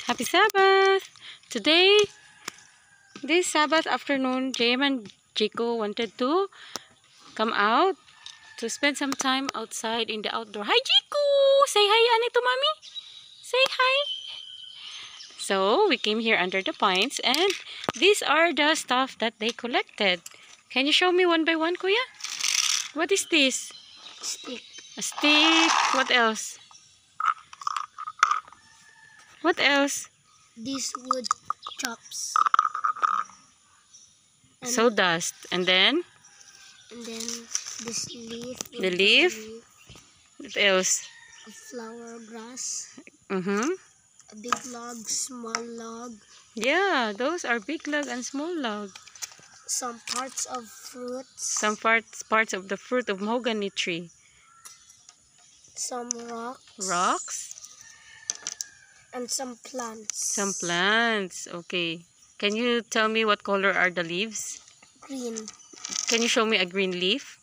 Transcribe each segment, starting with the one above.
Happy Sabbath! Today, this Sabbath afternoon, JM and Jico wanted to come out to spend some time outside in the outdoor. Hi, Jico! Say hi, Ani, to Mommy. Say hi. So, we came here under the pines and these are the stuff that they collected. Can you show me one by one, Kuya? What is this? Stick. A stick. What else? What else? These wood chops. And Sawdust. And then? This leaf. The leaf? What else? A flower grass. Mm-hmm. A big log, small log. Yeah, those are big log and small log. Some parts of fruits. Some parts of the fruit of mahogany tree. Some rocks. Rocks. And some plants. Some plants. Okay. Can you tell me what color are the leaves? Green. Can you show me a green leaf?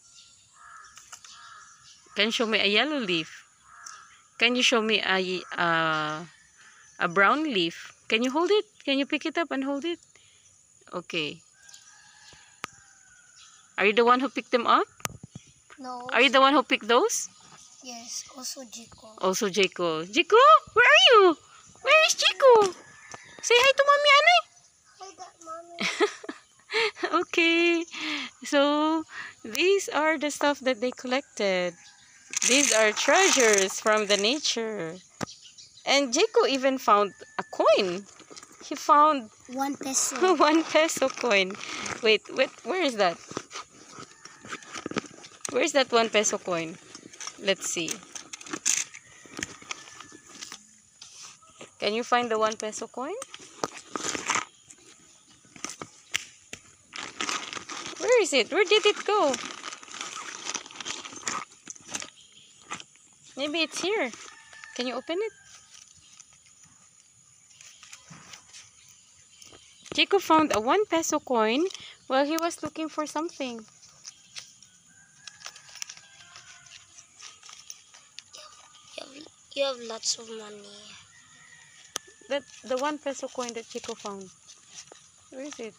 Can you show me a yellow leaf? Can you show me a brown leaf? Can you hold it? Can you pick it up and hold it? Okay. Are you the one who picked them up? No. Are you the one who picked those? Yes, also Jico. Also Jico. Jico, where are you? Where is Jico? Say hi to Mommy, Anay. Hi, Mommy. Okay. So, these are the stuff that they collected. These are treasures from the nature. And Jico even found a coin. He found 1 peso. 1 peso coin. Wait, where is that? Where is that 1 peso coin? Let's see. Can you find the 1 peso coin? Where is it? Where did it go? Maybe it's here. Can you open it? Jico found a 1 peso coin while he was looking for something. You have lots of money. The 1 peso coin that Jico found. Where is it?